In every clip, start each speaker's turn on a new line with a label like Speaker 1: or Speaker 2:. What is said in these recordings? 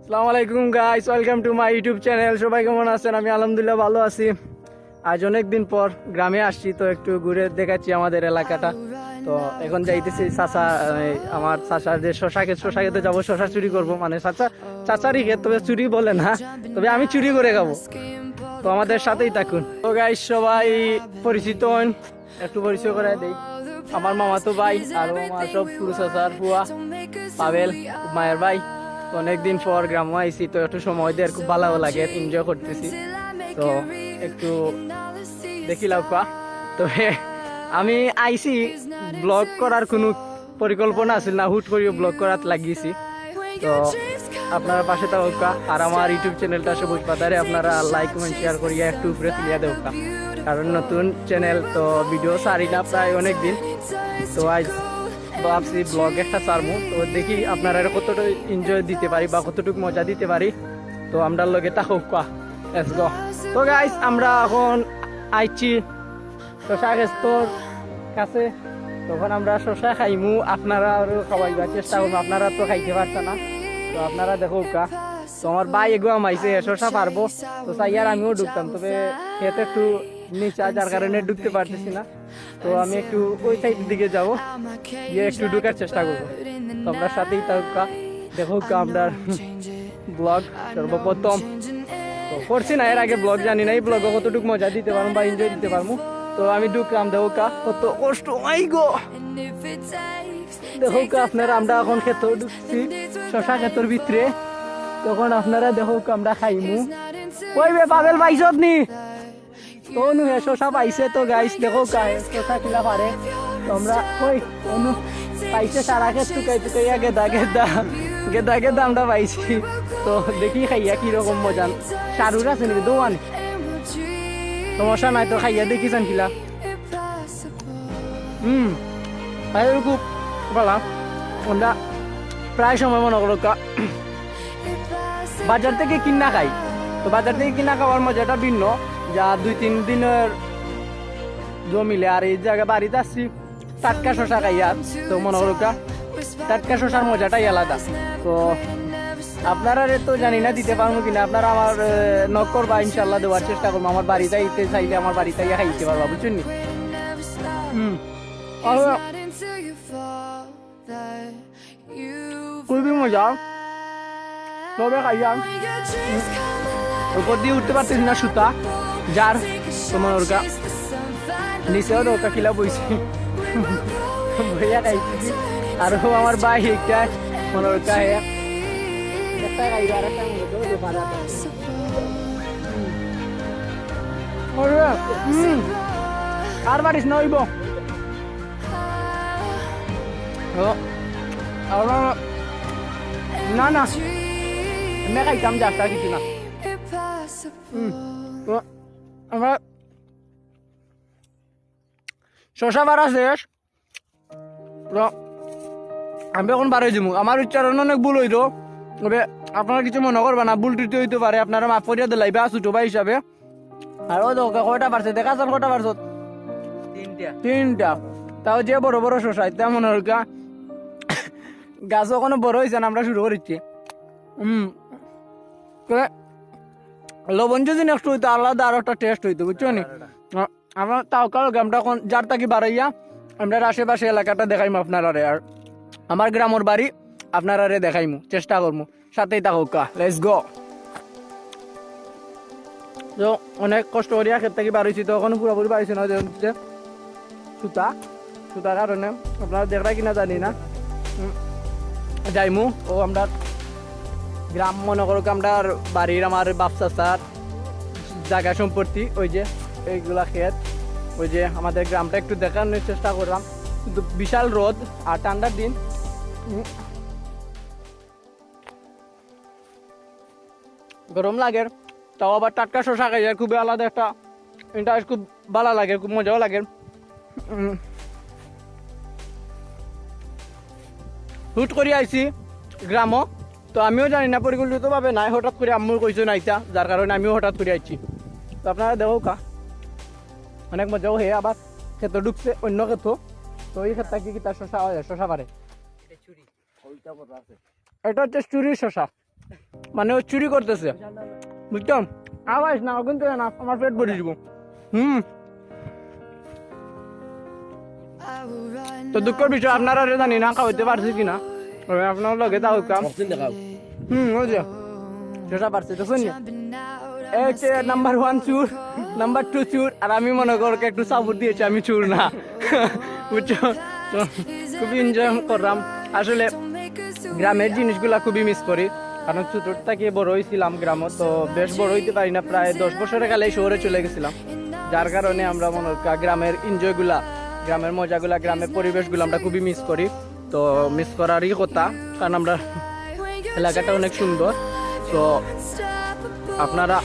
Speaker 1: আসসালামু আলাইকুম guys, welcome to my YouTube channel. সবাই কেমন আছেন? আমি আলহামদুলিল্লাহ ভালো আছি। আজ অনেক দিন পর গ্রামে আসছি, তো একটু ঘুরে দেখাচ্ছি আমাদের এলাকাটা। তো এখন যাইতেছি আমার চাচার যে শশা খেতে যাবো, শশা চুরি করবো। মানে চাচারই খেত, তবে চুরি বলে না, তবে আমি চুরি করে খাবো। তো আমাদের সাথেই থাকুন। তো গাইস সবাই পরিচিত হন, একটু পরিচয় করে দেই। আমার মামাতো ভাই আর আমার সব পুরো চাচার ফুয়া পাবেল, মায়ের ভাই। অনেকদিন পর গ্রামে আইসি, তো একটু সময় দিয়ে খুব ভালো লাগে, এনজয় করতেছি। তো একটু দেখিলাম কা। তবে আমি আইসি ব্লগ করার কোনো পরিকল্পনা আছিল না, হুট করিও ব্লগ করার লাগিয়েছি। তো আপনারা পাশে থাকা আর আমার ইউটিউব চ্যানেলটা সবুজ পাতারে আপনারা লাইক কমেন্ট শেয়ার করিয়া একটু উপরে তুলিয়া দেওয়া, কারণ নতুন চ্যানেল তো ভিডিও সারি না প্রায় অনেক দিন। তো আজ ভাবছি ব্লগ একটা ছাড়বো, তো দেখি আপনারা কতটুকু এনজয় দিতে পারি বা কতটুকু মজা দিতে পারি। তো আমরা লগে থাকুক কা, লেটস গো। তো গাইস আমরা এখন আইছি শশা গাছটোর কাছে। তখন আমরা শশা খাইমু, আপনারা আরো খাওয়াইবার চেষ্টা করবো। আপনারা তো খাইতে পারছে না, তো আপনারা দেখো কা। তো আমার ভাই এগুলো আমাইছে শশা পারবো, তো চাই আর আমিও ঢুকতাম, তবে খেতে একটু নিচা, যার কারণে ঢুকতে পারতেছি না। তো আমি একটু ওই সাইডের দিকে যাবো, গিয়ে একটু ঢুকার চেষ্টা করবো। তো আপনার সাথেই থাকা, দেখো আমরা ব্লগ সর্বপ্রথম তো করছি না, এর আগে ব্লগ জানি না এই ব্লগে কতটুকু মজা দিতে পারবো বা এনজয় দিতে পারবো। তো আমি ঢুকলাম, দেখো কা কত কষ্ট, মাই গো। দেখো কা আপনারা, আমরা এখন খেতেও ঢুকছি শশা ক্ষেতর ভিতরে। তখন আপনারা দেখো আমরা খাইমু। ওই বে পাবেল পাইছত নি? তো নুহে শশা পাইছে। তো গাইস দেখো কা শশা কিলা পারে। তোমরা ওই অনু পাইছে সারা ক্ষেত টুকাইয়া গেদা আমরা পাইছি। তো দেখি খাইয়া কিরকম মজা। সারুর আছে নাকি দোয়ান? সমস্যা নাই, তো খাইয়া দেখিছেন কিলা। খুব ভালো। আমরা প্রায় সময় মনে করো বাজার থেকে কিনা খাই। তো বাজার থেকে কিনা খাওয়ার মজাটা ভিন্ন, যা 2-3 দিনের জমিলে। আর এই জায়গায় বাড়িতে আসছি টাটকা শশা খাইয়া, তো মনে করো টাটকা শশার মজাটাই আলাদা। তো আপনারা তো জানি না দিতে পারবো কিনা, আপনারা আমার নক করবা, ইনশাল্লাহ দেওয়ার চেষ্টা করবো। আমার বাড়িতে আইতে চাইলে আমার বাড়িতে খাইতে পারবা, বুঝছেন নি? খুবই মজা, তবে খাইয়া উপর দিয়ে উঠতে পারতেছি না সুতা, যার তোমার ওরকা নিচেও নৌকা কিলা বইছি বইয়া খাইতেছি। আরো আমার ভাই একটা মনে ওরকা একটা খাইবা আর একটা আর বাড়িস না হইব। না না আমি খাইতাম যাস্তা কিছু না। আমার শশা বাড়া শেষ, আমি এখন বাড়াই দিব। আমার উচ্চারণ অনেক ভুল হইতো, তবে আপনারা কিছু মনে করবা না, ভুল টুটি হইতে পারে। আপনারা মাফ করিয়া দিলাইবা ছোট ভাই হিসাবে। আর ও কয়টা পারছে দেখা যান, কয়টা পারছ? 3টা। তাও যে বড় বড় শশা, তেমন গাছ ওখানে বড় হয়েছে না, আমরা শুরু করেছি। লবণ যদি নেক্সট হইতো আলাদা আর একটা টেস্ট হইতো, বুঝছো নি? আমরা তাও কারো গ্রামটা যার তাকি বাড়াইয়া আমরা আশেপাশে এলাকাটা দেখাইমু আপনারা। আর আমার গ্রামের বাড়ি আপনারা দেখাইমু, চেষ্টা করবো। সাথেই থাকুক, লেটস গো। তো অনেক কষ্ট করিয়া ক্ষেত থেকে বাড়িয়েছি, তো এখন পুরোপুরি বাড়িয়েছি না, সুতার কারণে আপনারা দেখরা কিনা জানি না। যাইমু ও আমরা গ্রাম মনে করো, আমরা বাড়ির আমার বাপ চাচার জায়গা সম্পত্তি, ওই যে এইগুলা ক্ষেত, ওই যে আমাদের গ্রামটা একটু দেখানোর চেষ্টা করলাম। কিন্তু বিশাল রোদ আর ঠান্ডার দিন, গরম লাগে। তাও আবার টাটকা শশা খাই, খুবই আলাদা একটা ইন্টারেস্ট, খুব ভালো লাগে, খুব মজাও লাগে। হুট করে আইছি গ্রামও, তো আমিও জানি না পরিকল্পিতভাবে নাই, হঠাৎ করে আম্মুর কইছো নাইতা, যার কারণে আমিও হঠাৎ করে আইছি। তো আপনারা দেখো কা অনেক মজাও হে। আবার ক্ষেত্র ঢুকছে অন্য ক্ষেত্র, তো এই ক্ষেত্রে কি তার শশা পারে। এটা হচ্ছে চুরির শশা। মানে ও চুরি করতেছে, বুঝতাম আওয়াজ না কিন্তু না, আমার পেট ভরে দিব। তো দুঃখের বিষয় আপনারা জানি না খাওয়াইতে পারছি কিনা, আপনার লগে তাও কাম ওই যে যেটা পারছি তো শুনি নাম্বার 1 চুর, নাম্বার 2 চুর, আর আমি মনে করো একটু সাপোর্ট দিয়েছি আমি চুর না, বুঝছো? তো খুবই এনজয় করলাম। আসলে গ্রামের জিনিসগুলা খুবই মিস করি, কারণ ছোট থেকে বড় হয়েছিলাম গ্রামে, তো বেশ বড় হইতে পারি না, প্রায় 10 বছরের কালে শহরে চলে গেছিলাম, যার কারণে আমরা মনে গ্রামের এনজয়গুলা, গ্রামের মজাগুলা, গ্রামের পরিবেশগুলো আমরা খুবই মিস করি। তো মিস করারই কথা, কারণ আমরা এলাকাটা অনেক সুন্দর। তো আপনারা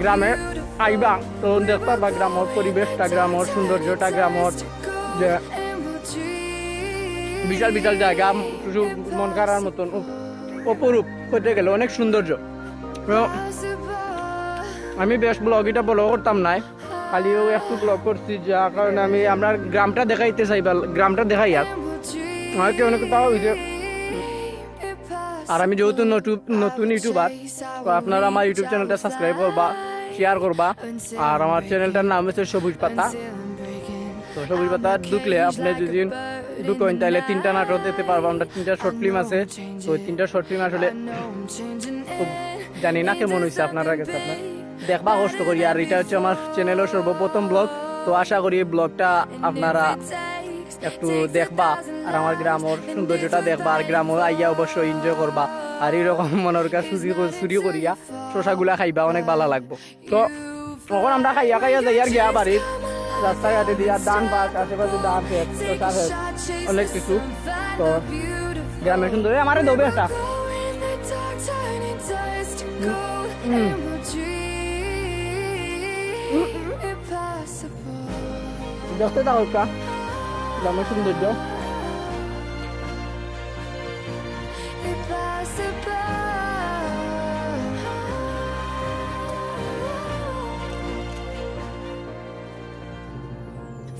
Speaker 1: গ্রামে আইবা তো দেখতে পারবা গ্রামের পরিবেশটা, গ্রামের সৌন্দর্যটা, গ্রামের যে বিশাল বিশাল জায়গা, মন কাড়ার মতন অপরূপ হতে গেলে অনেক সৌন্দর্য। আমি বেশ ব্লগ এটা ব্লগ করতাম নাই, খালিও একটু ব্লগ করছি, যার কারণে আমরা গ্রামটা দেখাইতে চাই, বা গ্রামটা দেখাই। আর আমাকে অনেক পাওয়া হয়েছে, আর আমি যেহেতু নতুন ইউটিউবার, তো আপনারা আমার ইউটিউব চ্যানেলটা সাবস্ক্রাইব করবা, শেয়ার করবা। আর আমার চ্যানেলটার নাম হচ্ছে সবুজ পাতা। তো সবুজ পাতা ঢুকলে আপনি যদি ঢুকেন তাহলে 3টা নাটক দেখতে পারবো, আমরা 3টা শর্ট ফিল্ম আছে। তো 3টা শর্ট ফিল্ম আসলে খুব জানি না কেমন হয়েছে আপনারা কাছে, আপনার দেখবা কষ্ট করি। আর এটা হচ্ছে আমার চ্যানেলের সর্বপ্রথম ব্লগ, তো আশা করি এই ব্লগটা আপনারা একটু দেখবা, আর আমার গ্রামের সৌন্দর্যটা দেখবা, আর গ্রামে আইয়া অবশ্যই এনজয় করবা। আর এরকম মনের কাছে চুরি করিয়া শশাগুলা খাইবা, অনেক ভালো লাগবো। তো তখন আমরা খাইয়া যাই আর গিয়া বাড়ির রাস্তাঘাটে দিয়া ধান পাক, আশেপাশে ধান খেত, শশা খেত, অনেক কিছু। তো গ্রামের সুন্দর আমার দেবে একটা দেখতে থাকো গ্রামের সৌন্দর্য।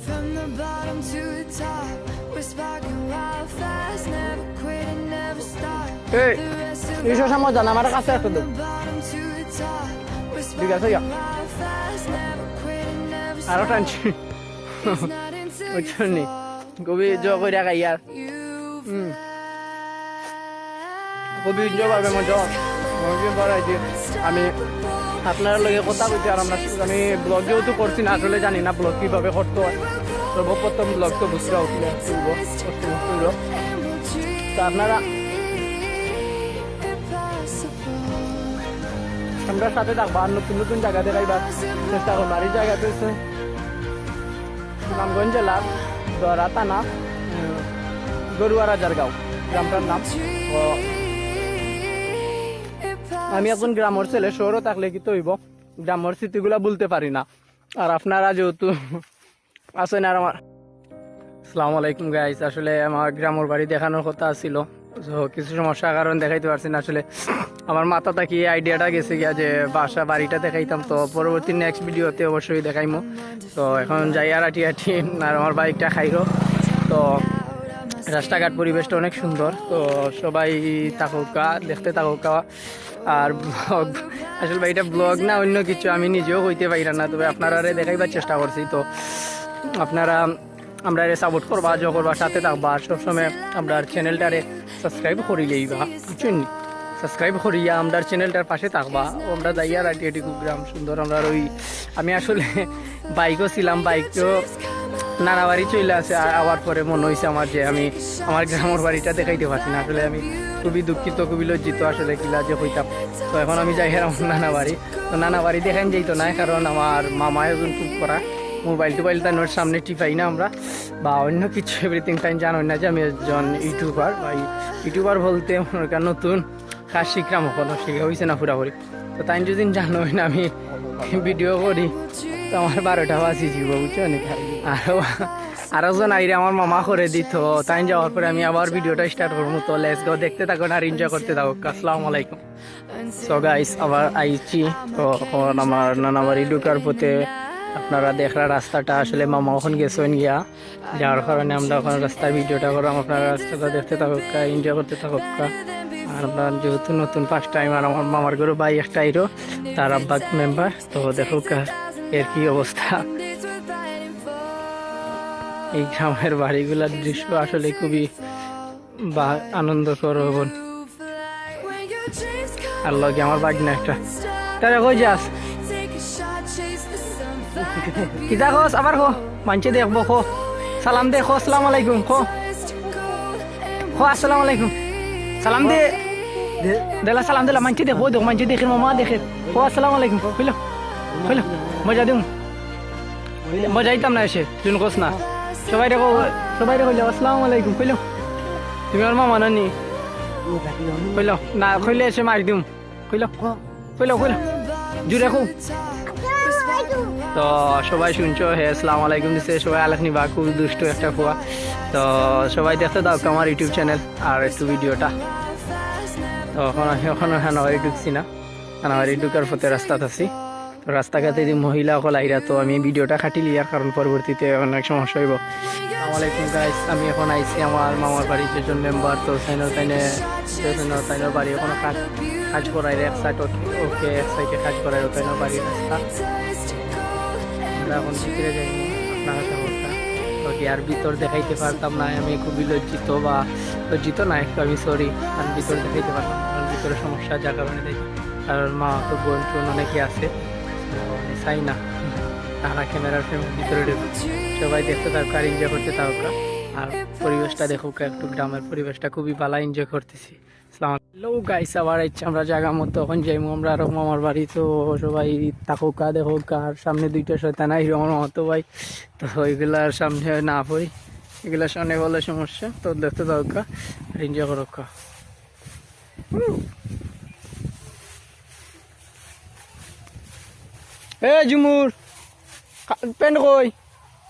Speaker 2: From the bottom to the top, we're sparking wild fast, never quit and never stop.
Speaker 1: এই এই শশা মজা না, আমার কাছে একটা দেব।
Speaker 2: Bottom to the top, we're
Speaker 1: ঠিক আছে,
Speaker 2: sparking wild fast, never quit and never
Speaker 1: আরো
Speaker 2: stop.
Speaker 1: টানছি
Speaker 2: It's not until
Speaker 1: বুঝছি, খুবই এনজয় করে খাই। আর খুবই এনজয় করবে মজা করাইছি আমি আপনার লগে কথা বলছি। আর আমি ব্লগ যেহেতু করছি না, আসলে জানি না ব্লগ কিভাবে করতে হয়। সর্বপ্রথম ব্লগ তো বুঝতে হবে, তো আপনারা আমরা সাথে থাকবো, আর নতুন নতুন জায়গা দেখাইবার চেষ্টা করবো। আর এই জায়গাতে হচ্ছে সুনামগঞ্জ জেলার দরা থানা, গরুয়া রাজারগাঁও গ্রামটার নাম। আমি এখন গ্রামের ছেলে, শহরও থাকলে কি তো হইব, গ্রামের স্মৃতিগুলা বলতে পারি না। আর আপনারা যেহেতু আছেন, আর আমার আসসালামু আলাইকুম গাইস। আসলে আমার গ্রামের বাড়ি দেখানোর কথা ছিল, কিছু সমস্যার কারণ দেখাইতে পারছি না। আসলে আমার মাথা থাকি আইডিয়াটা গেছে গিয়া যে বাড়িটা দেখাইতাম, তো পরবর্তী নেক্সট ভিডিওতে অবশ্যই দেখাইমো। তো এখন যাই আর আটি আর আমার বাইকটা খাইরো। তো রাস্তাঘাট পরিবেশটা অনেক সুন্দর, তো সবাই থাকুকা, দেখতে থাকুকা। আর ব্লগ আসলে এটা ব্লগ না অন্য কিছু, আমি নিজেও হইতে পারি না, তবে আপনারা দেখাইবার চেষ্টা করছি। তো আপনারা আমরা সাপোর্ট করবা, জয় করবা, সাথে থাকবা। আর সবসময় আমরা চ্যানেলটারে সাবস্ক্রাইব করিলেই বা বুঝছেন, সাবস্ক্রাইব করিয়া আমরা চ্যানেলটার পাশে থাকবা। আমরা যাই আর আটি খুব গ্রাম সুন্দর। আমরা আমি আসলে বাইকও ছিলাম, বাইকও নানা বাড়ি চলে আসে, আবার পরে মনে হয়েছে আমার যে আমি আমার গ্রামের বাড়িটা দেখাইতে পারছি না। আসলে আমি খুবই দুঃখিত, খুবই লজ্জিত আসলে কিলা যে হইতাম। তো এখন আমি যাই আমার নানা বাড়ি, তো নানা বাড়ি দেখান যাইতো না, কারণ আমার মামা এখন খুব করা মোবাইল টোবাইল তার সামনে টিপাই না আমরা, বা অন্য কিছু এভরিথিং তাই জানোই না যে আমি একজন ইউটিউবার। বা ইউটিউবার বলতে নতুন কাজ শিখলাম, কোনো শিখা হয়েছে না পুরাপুরি। তো তাই যদি জানোই না আমি ভিডিও করি, তো আমার 12টা বাজি যাব, বুঝছো নি। আরো জন আইরে আমার মামা করে দিত, তাই যাওয়ার পরে আমি আবার ভিডিওটা স্টার্ট করবো। তো লেটস গো, দেখতে থাকুন আর এনজয় করতে থাকুন। আসসালামু আলাইকুম। সো গাইস, আবার আইছি। তো আমার নানা বাড়ি ঢুকার পথে আপনারা দেখরা রাস্তাটা আসলে মামা ওখানে গেছেন গিয়া, যাওয়ার কারণে আমরা ওখানে রাস্তার ভিডিওটা করলাম। আপনারা রাস্তাটা দেখতে থাকুক, এনজয় করতে থাকুক। আর আমরা যেহেতু নতুন ফার্স্ট টাইম, আর আমার মামার ঘরে ভাই একটা আইরো, তার আব্বা মেম্বার, তো দেখুক এর কি অবস্থা। এই গ্রামের বাড়িগুলোর দৃশ্য আসলে খুবই আনন্দকর হবেন। আর লগে আমার বাগনা একটা, তারা কই যাস কি দেখোস, আবার খো মানছে দেখবো, খো সালাম দে, খো আসসালামু আলাইকুম, খো খো আসসালামু আলাইকুম, সালাম দে দেলা, সালাম দিলা, মানছে দেখো, দেখো মানছে দেখে, মামা দেখে, খো আসসালামু আলাইকুম, কইলো কইলো মজা দিম, মজা দিতাম না এসে জুন কোস না, সবাই দেখো, সবাই দেখো আসসালামু আলাইকুম কইলো, তুমি আর মামা নানি কইলো না, কইলে এসে মার দিম, কইলো কইলো কইলো জুড়ে খুব। তো সবাই শুনছো, হে আসসালামু আলাইকুম দিছে, সবাই আলাক নিবা, খুব দুষ্ট একটা খুয়া। তো সবাই দেখতে দাও আমার ইউটিউব চ্যানেল আর একটু ভিডিওটা। তো এখনো হানাবাড়ি ঢুকছি না, হানাবাড়ি ঢুকার পথে রাস্তাতে আছি। তো রাস্তাঘাটে যে মহিলা সকল আইরা, তো আমি ভিডিওটা কাটিলি, আর কারণ পরবর্তীতে অনেক সমস্যা হইব। আসসালামু আলাইকুম গাইস, আমি এখন আইছি আমার মামার বাড়ি, যেজন মেম্বার, তো তাইনের বাড়ি এখনো কাজ করাই, এক সাইড ওকে এক সাইডে কাজ করাই, তাইনের বাড়ি রাস্তা। আমরা এখন ভিতরে যাই, আপনার কথা ওকে আর ভিতর দেখাইতে পারতাম না, আমি খুবই লজ্জিত, বা লজ্জিত না একটু, আমি সরি, আমি ভিতর দেখাইতে পারতাম না, কারণ ভিতরে সমস্যা, যার কারণে দেখি, কারণ মা তো বোন টোন অনেকে আছে, চাই না তারা ক্যামেরার ভিতরে ঢুকুক। সবাই দেখতে থাকুক আর এনজয় করতে থাকুক, আর পরিবেশটা দেখুক, একটু গ্রামের পরিবেশটা খুবই ভালো এনজয় করতেছি। হ্যালো গাইস, আবার ইচ্ছা আমরা জায়গা মতো তখন যাইমু আমরা আরো মামার বাড়ি। তো সবাই থাকুক দেখুক, আর সামনে দুইটা শয়তান আইরো আমার মতো ভাই, তো ওইগুলার সামনে না পড়ি, এগুলার সামনে বলে সমস্যা। তো দেখতে থাকুক আর এনজয় করুক। এ ঝুমুর, প্যান্ট কই,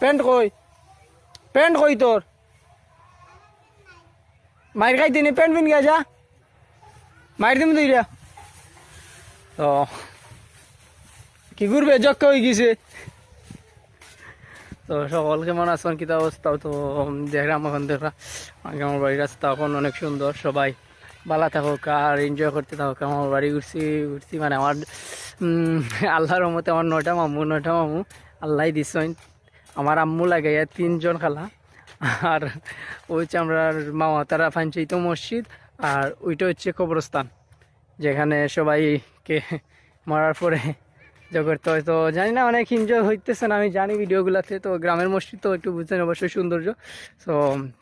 Speaker 1: প্যান্ট কই, প্যান্ট কই তোর, মাইর খাইতে নি, প্যান্ট পিন গেছা, মাইর দিম তুইরা। তো কি করবে, জক্কা হয়ে গেছে। তো সকল কেমন আছেন, কিতা অবস্থা? তো দেখলাম এখন দেখলাম আমার বাড়ির রাস্তা এখন অনেক সুন্দর, সবাই ভালো থাকুক আর এনজয় করতে থাকুক। আমার বাড়ি ঘুরছি মানে আমার আল্লাহর রহমতে আমার 9টা মামু আল্লাহ দিছেন। আমার আম্মু লাগাইয়া 3জন খালা, আর ওই হচ্ছে আমরা মামা তারা পঞ্চায়েত মসজিদ, আর ওইটা হচ্ছে কবরস্থান, যেখানে সবাইকে মারার পরে করতে হয়। তো জানি না অনেক এনজয় হইতেছে না, আমি জানি ভিডিওগুলোতে। তো গ্রামের মসজিদ তো একটু বুঝছেন অবশ্যই সৌন্দর্য। তো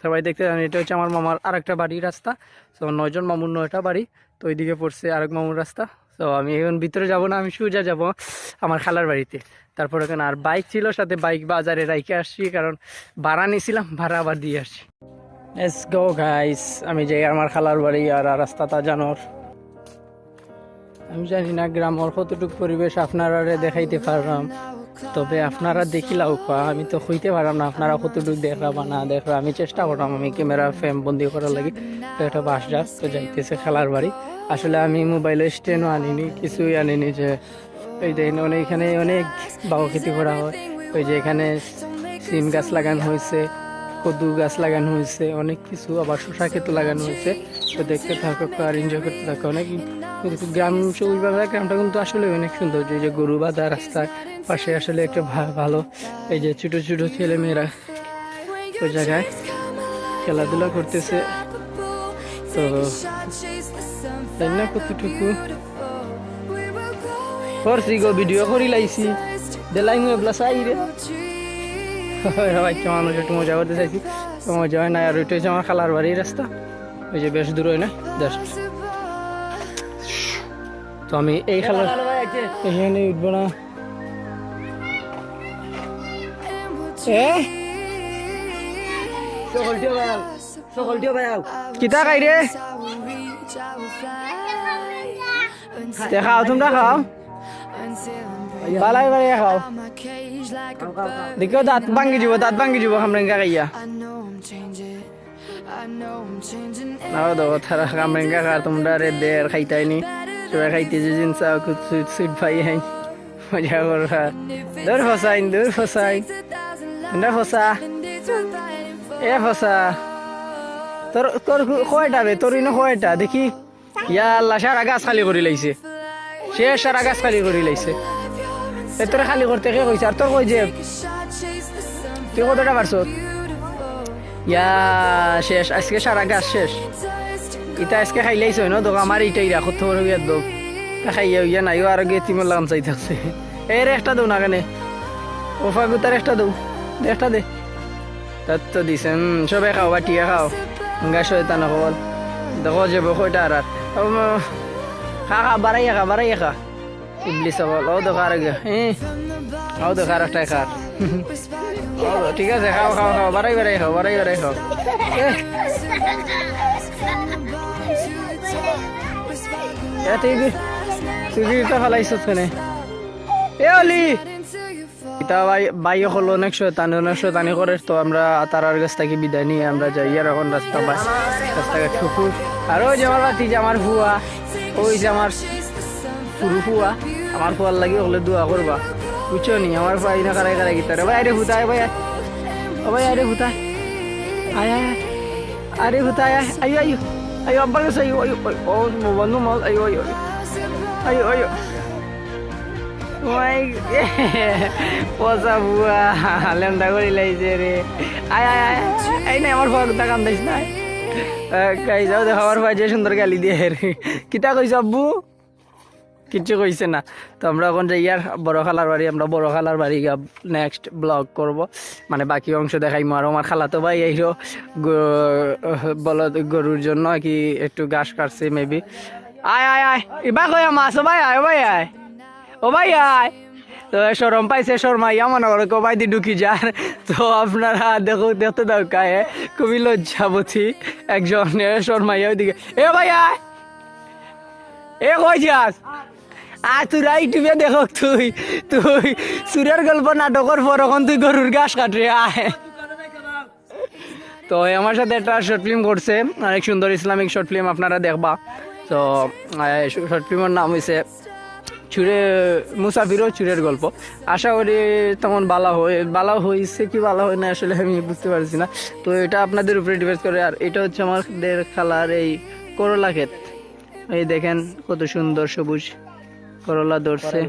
Speaker 1: সবাই দেখতে জানি, এটা হচ্ছে আমার মামার আরেকটা বাড়ির রাস্তা। তো 9জন মামুর 9টা বাড়ি, তো ওইদিকে পড়ছে আরেক মামুর রাস্তা। তো আমি এখন ভিতরে যাব না, আমি সোজা যাব আমার খালার বাড়িতে। তারপর ওখানে আর বাইক ছিল সাথে, বাইক বাজারে রাইখে আসছি, কারণ ভাড়া নিয়েছিলাম, ভাড়া আবার দিয়ে আসছি। লেটস গো গাইস, আমি যাই আমার খালার বাড়ি। আর রাস্তাটা জানোর, আমি জানি না গ্রামের কতটুকু পরিবেশ আপনারা দেখাইতে পারলাম, তবে আপনারা দেখিলাও, আমি তো হইতে পারলাম না আপনারা কতটুকু দেখরা বা না দেখরা। আমি চেষ্টা করলাম, আমি ক্যামেরা ফ্রেম বন্দি করার লাগে। তো একটা বাস যাক, তো যাইতেছে খেলার বাড়ি। আসলে আমি মোবাইলের স্ট্যান্ডও আনিনি, কিছুই আনিনি, যে ওই দেখেন এখানে অনেক বাও খেতি করা হয়। ওই যে এখানে সিম গাছ লাগানো হয়েছে, কদু গাছ লাগানো হয়েছে, অনেক কিছু, আবার শসা ক্ষেতও লাগানো হয়েছে। তো দেখতে থাকো আর এনজয় করতে থাকো। অনেক গ্রাম, সবুজ বাংলা গ্রামটা কিন্তু আসলে অনেক সুন্দর। যে যে গরু বাঁধা রাস্তার পাশে আসলে একটা ভালো, এই যে ছোট ছোট ছেলে মেয়েরা ওই জায়গায় খেলাধুলা করতেছে। তো তাই না, কতটুকু করছি গো, ভিডিও করি লাইছি, দেলাই মুই এবলা চাই রে বাচ্চা মানুষ একটু মজা করতে চাইছি, তো মজা হয় না। আর ওইটা হচ্ছে আমার খালার বাড়ির রাস্তা, ওই যে বেশ দূর হয় না জাস্ট। তো আমি এই খালার এখানে উঠবো না, কিতা খাই রে, খাও তোমরা খাও, বালাই বালাই খাও, দেখো দাঁত ভাঙ্গি যাব কামরেঙ্গা খাইয়া। নাও দো তারা কামরেঙ্গা খা, তোমরা রে দের খাইতাইনি, সবাই খাইতে যে জিনিস সুইট সুইট ভাই হাই মজা করবা দূর ফসাইন না ফসা এ ফসা তোর তোর কয়টা রে তোর ইনো কয়টা দেখি ইয়া আল্লাহ সারা গাছ খালি করে লাইছে সে সারা গাছ খালি করে লাইছে এ তোর খালি করতে কে কইছে আর তোর কই যে তুই কতটা পারছ ইয়া শেষ আজকে সারা গাছ শেষ ইটা আজকে খাইলাইছ না তো আমার এইটাই রাখো তোর বিয়ার দোক খাইয়া ইয়া নাই আর আগে তিমর লাগাম চাই থাকছে এর একটা দৌ না কেনে ওফা গুতার একটা দে তার তো দিছে সবাই খাও বা টিয়া খাও গা শয়তান হল দেখো যে বকইটা আর খা বাড়াইয়া খা ইবলিস হল ও দেখো আর আগে ও দেখো আর একটা খা ঠিক আছে খাও বাড়াই খাও তুই তো ফেলাইছ কেনে এ অলি ইতা বাই হলো অনেক শয়তানি করে তো আমরা তারার গাছ থেকে বিদায় নিয়ে আমরা যাই আর এখন রাস্তাঘাট ঠুকুর আর ওই যে আমার বাতি যে আমার ফুয়া ওই যে আমার পুরু ফুয়া আমার ফুয়ার লাগে হলে দোয়া করবা বুঝছো নি আমার ভাই না কারাই গিতারে ভাই আরে ভুতায় ভাই ও ভাই আরে ভুতায় আয় আরে ভুতায় আয়ো আব্বার কাছে আয়ো ও বন্ধু মল আয়ো ওই পচা বুয়া লেমটা করে লাইছে রে আয় না আমার ফুয়া কথা কাম দিস না কাই যাও দেখো আমার ভাই যে সুন্দর গালি দিয়ে রে কিতা কইছ আব্বু কিচ্ছু কইছে না তো আমরা এখন যাই আর বড় খালার বাড়ি আমরা বড় খালার বাড়ি নেক্সট ব্লগ করব মানে বাকি অংশ দেখাইমু আর আমার খালা তো ভাই এইরো বলদ গরুর জন্য কি একটু ঘাস কাটছে মেবি আয় ইবা কয়া মাছ ও ভাই আয় তো সরম পাইছে শর্মাইয়া মনে করে কবাই দি ঢুকি যার তো আপনারা দেখতে দাও কায়ে খুবই লজ্জাবতী একজন শর্মাইয়া ওইদিকে এ ভাই আয় এ কই যাস তোরা ইউটিউবে দেখো তুই সুরের গল্প নাটকের পর এখন তুই গরুর ঘাস কাটরে আয় তো আমার সাথে একটা শর্ট ফিল্ম করছে অনেক সুন্দর ইসলামিক শর্ট ফিল্ম আপনারা দেখবা তো শর্ট ফিল্মের নাম হয়েছে মুসাফির ও চুরের গল্প আশা করি তেমন ভালো হয়েছে কি ভালো হয় না আসলে আমি বুঝতে পারছি না তো এটা আপনাদের উপরে ডিপেন্ড করে আর এটা হচ্ছে আমাদের খালার এই করলা ক্ষেত এই দেখেন কত সুন্দর সবুজ করলা ধরছে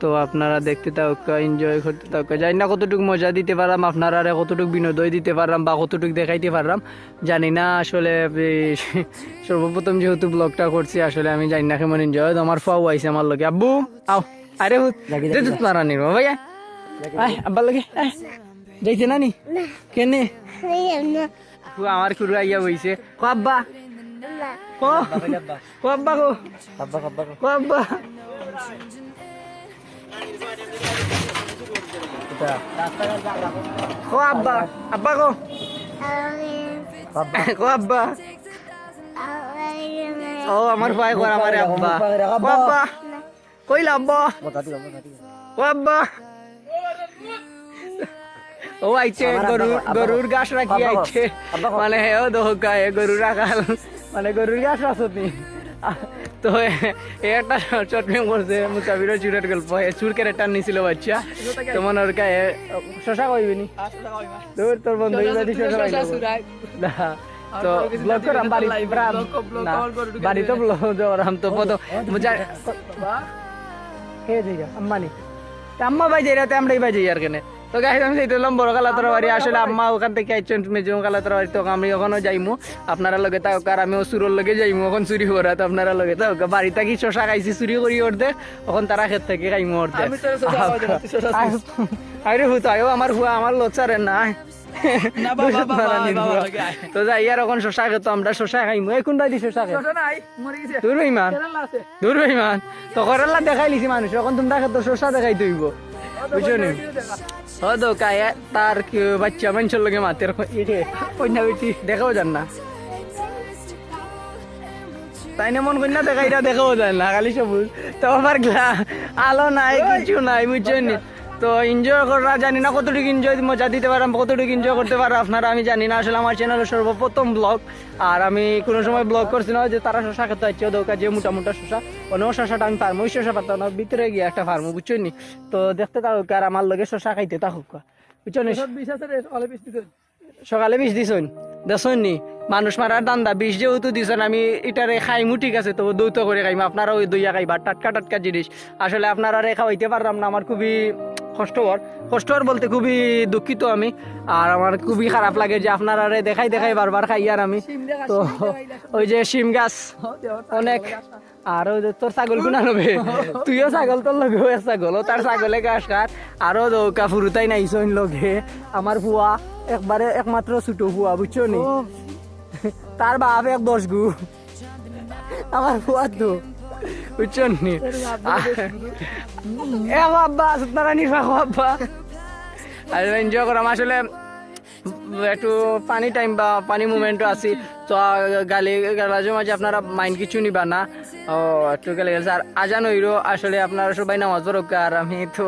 Speaker 1: তো আপনারা দেখতে থাকা এনজয় করতে থাকা জানি না কতটুকু মজা দিতে পারলাম আপনারা কতটুকু বিনোদন দিতে পারলাম বা কতটুকু দেখাইতে পারলাম জানি না আসলে সর্বপ্রথম যেহেতু ব্লগটা করছি আসলে আমি জানি না কেমন এনজয় আমার ফাও আইছে আমার লগে আব্বু আও আরে মারা নিব ভাইয়া আব্বার লগে যাইতে না নি কেনে আমার খুড়ু আইয়া বইছে কো আব্বা কো আব্বা কো আব্বা কো আব্বা কো আব্বা ও আমার ভাই কর আমার আব্বা কো আব্বা কইলা আব্বা কো আব্বা ও আইছে গরুর ঘাস রাখি আইছে মানে ও দোকায় গরু রাখাল মানে গরুর ঘাস রাখনি তো একটা শর্ট ফিল্ম করছে মুসাফির চুরের গল্প চুর ক্যারেক্টার নিয়েছিল বাচ্চা তো মনে ওর গায়ে শশা কইবি নি তোর বন্ধু তো ব্লগ করাম বাড়ি তো ব্লগ করাম তো পদ আম্মানি আম্মা বাই যাই রাতে আমরাই বাই যাই আর কেনে তো গাইজ আমি সেইটা হলাম বড় কালাতর বাড়ি আসলে আম্মা ওখান থেকে আইছেন মেজুম কালাতর বাড়ি তো আমি ওখানেও যাইমু আপনারা লগে তাও আর আমিও সুরের লগে যাইমু এখন চুরি করা তো আপনারা লগে তাও বাড়ি থাকি শশা খাইছি চুরি করি অর্ধেক এখন তারা ক্ষেত থেকে খাইমু অর্ধেক আরে হুতায়ও আমার হুয়া আমার লচারে না তো যাই আর এখন শশা খেত আমরা শশা খাইমু এখন বাই দি শশা দূর ভাইমান তো করেলা দেখাই লিছি মানুষ এখন তোমরা খেত শশা দেখাই দইব বুঝছো নি হয়তো কায় তার বাচ্চা মানুষের লগে মাতের কন্যা বেটি দেখাও যান না তাই না মন কন্যা দেখাইটা দেখাও যান না খালি সবুজ তো আমার আলো নাই কিছু নাই বুঝছো নি তো এনজয় করা জানি না কতটুকু এনজয় মজা দিতে পারলাম, কতটুকু এনজয় করতে পারো আপনারা আমি জানি না। আসলে আমার চ্যানেলের সর্বপ্রথম ব্লগ, আর আমি কোনো সময় ব্লগ করছি না যে তারা শশা খেতে হচ্ছে দৌকা যে মোটা মোটা শশা, অন্য শশাটা আমি পারবো, ওই শশা পারতাম না, ভিতরে গিয়ে একটা ফার্মো বুঝছো নি। তো দেখতে থাকুক আর আমার লগে শশা খাইতে থাকুক বুঝছো নি। সকালে বিষ দিছন দেখুন নি মানুষ মারার দান্দা বিষ যেহেতু দিছেন আমি এটারে খাইমু ঠিক আছে, তো দৌত করে খাইমু, আপনারা ওই দইয়া খাইবা টাটকা টাটকা জিনিস। আসলে আপনারা রে খাওয়াইতে পারলাম না, আমার খুবই কষ্টকর বলতে খুবই দুঃখিত আমি, আর আমার খুবই খারাপ লাগে যে আপনারা রে দেখাই দেখাই বারবার খাই আর আমি। তো ওই যে শিম গাছ অনেক, আর ওই যে তোর ছাগল গুনা নেবে, তুইও ছাগল তোর লগে এক ছাগল, ও তার ছাগলে ঘাস খাট, আরো দৌকা ফুরুতাই নাইছন লগে আমার ফুয়া, একবারে একমাত্র ছোট ফুয়া বুঝছো নি, তার বাপ এক 10 গু আমার ফুয়া তো বুঝছো নি। এ বাবা আপনারা নিফা বাবা আর এনজয় করাম। আসলে একটু পানি টাইম বা পানি মুভমেন্টও আছি, তো গালি মাঝে মাঝে আপনারা মাইন্ড কিছু নিবা না, ও একটু গালি গেছে। আর আজান হইরো আসলে আপনারা সবাই নামাজ পড়ুক, আর আমি তো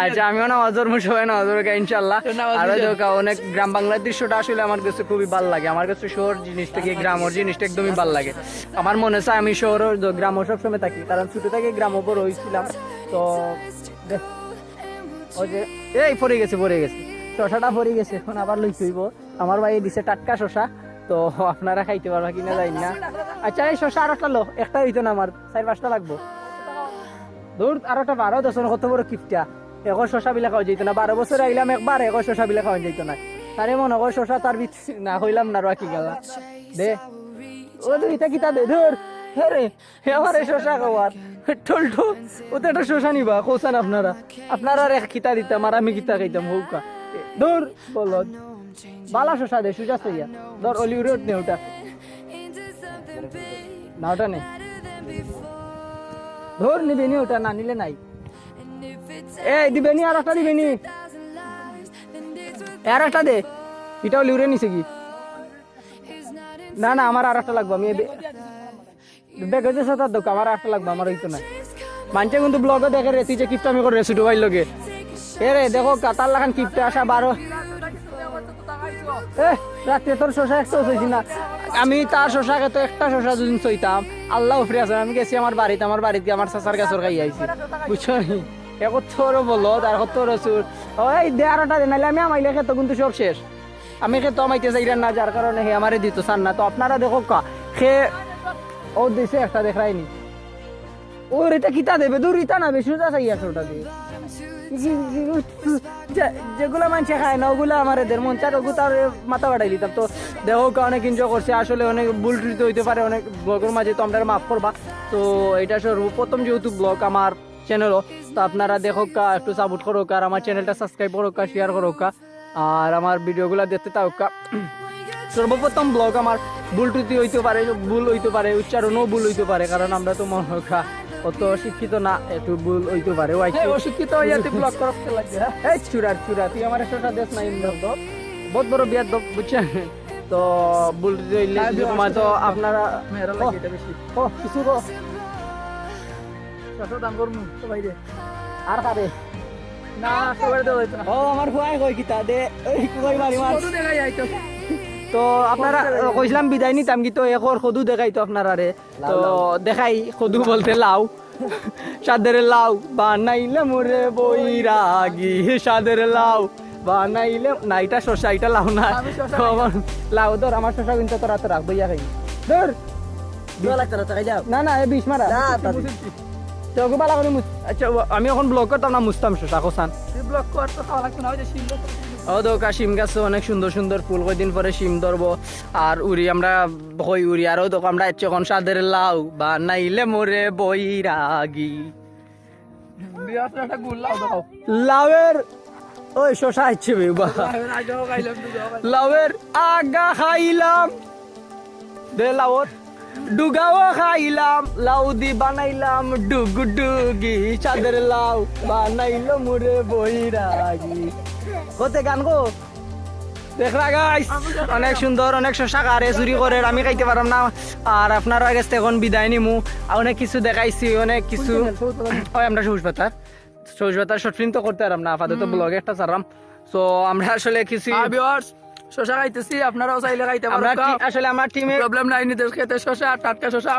Speaker 1: আচ্ছা আমিও নামাজ পড়বো, সবাই নামাজ পড়ুক ইনশাল্লাহ। আরো দেখা অনেক গ্রাম বাংলার দৃশ্যটা আসলে আমার কাছে খুবই ভালো লাগে, আমার কাছে শহর জিনিস থেকে গ্রামের জিনিসটা একদমই ভালো লাগে। আমার মনে হয় আমি শহর গ্রামও সবসময় থাকি, কারণ ছোট থেকে গ্রামও বড় হয়েছিলাম। তো ওই যে এই পড়ে গেছে শশাটা পড়ে গেছে, এখন আবার লই থইব। আমার ভাই দিছে টাটকা শশা, তো আপনারা খাইতে পারবা কিনা জানি না। আচ্ছা এই শশা আর একটা লো, একটা হইতো না আমার 4-5টা লাগবো, দূর আর একটা 12 দশন কত বড় কিপটা, এখন শশা বিলা খাওয়া যেত না। 12 বছর আইলাম একবার, এখন শশা বিলা খাওয়া যেত না। তারে মনে হয় শশা তার না হইলাম না রাখি গেলা দে ও দুইটা কিতা দে ধর রে আমার এই শশা খাওয়ার ঠোলটো ওতে একটা শশা নিবা কোসান আপনারা রে কিতা দিতাম আর আমি কিতা খাইতাম হৌকা দূর বলো বালা শশা দে সুজা সইয়া ধর অলি রোড নে ওটা না ওটা নে ধর নিবে নি ওটা, না নিলে নাই। এই দিবে নি আর একটা দিবে নি, আর একটা দে, এটাও লিউরে নিছে কি? না না আমার আর একটা লাগবে, আমি বেগেছে তার দোকান আমার একটা লাগবে, আমার হইতো না। মানছে কিন্তু ব্লগে দেখে রে তুই যে কিপটা আমি করে ছোট ভাই লগে এ রে দেখো কাতার লাগান কিপটা আসা 12 রাত্রে তোর শশা একটা হইছি না, আমি তার শশা খেতে একটা শশা যদি চইতাম আল্লাহ ফ্রি আছে। আমি গেছি আমার বাড়িতে আমার চাচার গাছর খাই আইছি বুঝছো নি, এখন তোর বলো তার তোর সুর ওই দেড়টা দিন নাইলে আমি আমাইলে খেত কিন্তু সব শেষ, আমি খেতো আমাইতে চাইলেন না, যার কারণে হে আমারে দিত চান না। তো আপনারা দেখো কা খে ও দিছে একটা দেখায়নি ওর এটা কিতা দেবে দূর ইতা না বেশি যা চাই আসো ওটা দিয়ে যেগুলো মানুষে খায় না ওগুলো আমার এদের মন চার ওগুলো তার মাথা বাড়াই দিতাম। তো দেখো অনেক এনজয় করছে, আসলে অনেক ভুল টুট হইতে পারে অনেক ব্লগের মাঝে, তো আমরা মাফ করবা। তো এটা সর্বপ্রথম যেহেতু ব্লগ আমার চ্যানেলও, তো আপনারা দেখো একটু সাপোর্ট করো, আর আমার চ্যানেলটা সাবস্ক্রাইব করো, শেয়ার করো, আর আমার ভিডিওগুলো দেখতে থাকো। সর্বপ্রথম ব্লগ আমার ভুল টুটি হইতে পারে, উচ্চারণও ভুল হইতে পারে, কারণ আমরা তো মনে হয় অত শিক্ষিত না, একটু ভুল হইতে পারে। অশিক্ষিত হইয়াতে ব্লগ করতে লাগবে। এই চুরা তুই আমার একটা দেশ নাই বহুত বড় বিয়ার বুঝছেন। তো ভুল হইলে তো আপনারা কিছু আর খাবে না ও আমার ভয় কই কিতা দে কই মারি মার। তো আপনারা কইছিলাম বিদায় নিতাম কিন্তু এখন সদু দেখাইতো আপনারা রে, তো দেখাই সদু বলতে লাউ সাদের লাউ বানাইলে মোরে বৈরাগী, সাদের লাউ বানাইলে না, এটা শশা এটা লাউ না, লাউ ধর আমার শশা কিন্তু তোরা তো রাখ বইয়া খাই ধর না না এ বিষ মারা আচ্ছা আমি এখন ব্লগ করতাম না, মুছতাম শশা কোসান ব্লগ করতে খাওয়া লাগতো না। ও দোকা শিম গাছ অনেক সুন্দর সুন্দর ফুল, কয়দিন পরে শিম ধরবো আর উড়ি আমরা হই উড়ি, আরও দোকা আমরা এখন সাদের লাউ বা নাইলে মোরে বৈরাগী লাউয়ের ওই শশা ইচ্ছে লাউয়ের আগা খাইলাম দে লাউর ডুগাও খাইলাম, লাউ দি বানাইলাম ডুগি, চাঁদের লাউ বানাইলো মুরে বৈরাগী। কোতে গান গো দেখলা গাইস অনেক সুন্দর অনেক শশা কারে চুরি করে আমি খাইতে পারলাম না আর আপনারা কাছে এখন বিদায় নিমু আর অনেক কিছু দেখাইছি অনেক কিছু হয় আমরা সবুজ পাতার শর্ট ফিল্ম তো করতে পারলাম না আপাতত ব্লগে একটা ছাড়লাম সো আমরা আসলে কিছু
Speaker 3: ভিউয়ার্স শশা খাইতেছি আপনারাও চাইলে খাইতে
Speaker 1: আমরা
Speaker 3: পারেন
Speaker 1: আসলে আমার টিমে
Speaker 3: প্রবলেম নাই নিজের খেতে শশা টাটকা শশা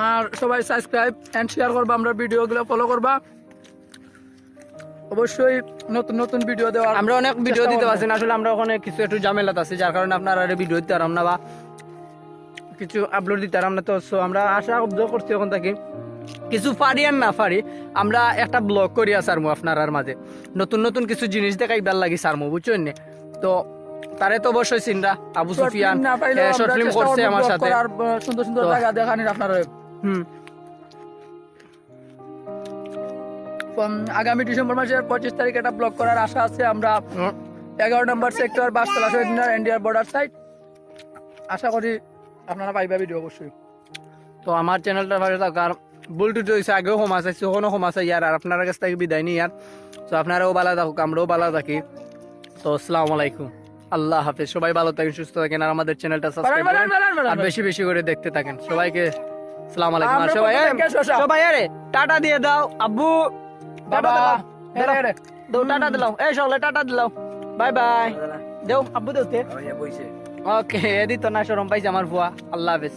Speaker 3: আর সবাই সাবস্ক্রাইব এন্ড শেয়ার করবা আমরা ভিডিওগুলো ফলো করবা অবশ্যই নতুন নতুন ভিডিও দেওয়ার
Speaker 1: আমরা অনেক ভিডিও
Speaker 3: চেষ্টা
Speaker 1: দিতে
Speaker 3: করবো।
Speaker 1: পারছি না আসলে আমরা ওখানে কিছু একটু ঝামেলাত আছে যার কারণে আপনারা আর ভিডিও দিতে পারলাম না বা কিছু আপলোড দিতে পারলাম না তো so আমরা আশা করছি এখন থাকি কিছু পারি আর না পারি আমরা একটা ব্লগ করি সারমু আপনার মাঝে নতুন নতুন কিছু জিনিস দেখাই ভাল লাগি সারমু বুঝছেন নি? তো তারে তো অবশ্যই চিনরা আবু
Speaker 3: Short
Speaker 1: সুফিয়ান
Speaker 3: film না পাইলেও
Speaker 1: শর্ট
Speaker 3: আমরা
Speaker 1: ফিল্ম
Speaker 3: চেষ্টা
Speaker 1: করছে
Speaker 3: করবো
Speaker 1: আমার
Speaker 3: vlog
Speaker 1: সাথে
Speaker 3: করার, সুন্দর সুন্দর
Speaker 1: তো-
Speaker 3: জায়গা দেখানির আপনারা
Speaker 1: হুম
Speaker 3: আগামী ডিসেম্বর মাসের 25 তারিখ একটা ব্লগ করার আশা আছে আমরা 11 নম্বর সেক্টর বাসতলা শহীদ মিনার ইন্ডিয়ার বর্ডার সাইড আশা করি আপনারা পাইবা ভিডিও অবশ্যই
Speaker 1: তো আমার চ্যানেলটা ভালো থাকার ভুল টুটি হয়েছে আগেও ক্ষমা চাইছি ওখানেও ক্ষমা চাই আর আপনার কাছ থেকে বিদায় নিই আর তো আপনারাও ভালো থাকুক আমরাও ভালো থাকি তো আসসালামু আলাইকুম আল্লাহ হাফেজ সবাই ভালো থাকেন সুস্থ থাকেন আর আমাদের চ্যানেলটা সাবস্ক্রাইব করেন আর বেশি বেশি করে দেখতে থাকেন সবাইকে আসসালামু আলাইকুম আর
Speaker 3: আমরা
Speaker 1: সবাই
Speaker 3: প্রত্যেককে শসা।
Speaker 1: সবাই আরে টাটা দিয়ে দাও আব্বু টাটা
Speaker 3: বাবা
Speaker 1: দিলাও
Speaker 3: হেরে
Speaker 1: দাও টাটা দিলাও এই সকলে টাটা দিলাও বাই বাই দেও আব্বু দেও ওকে এদিত না শরম পাইছে আমার ভুয়া আল্লাহ হাফেজ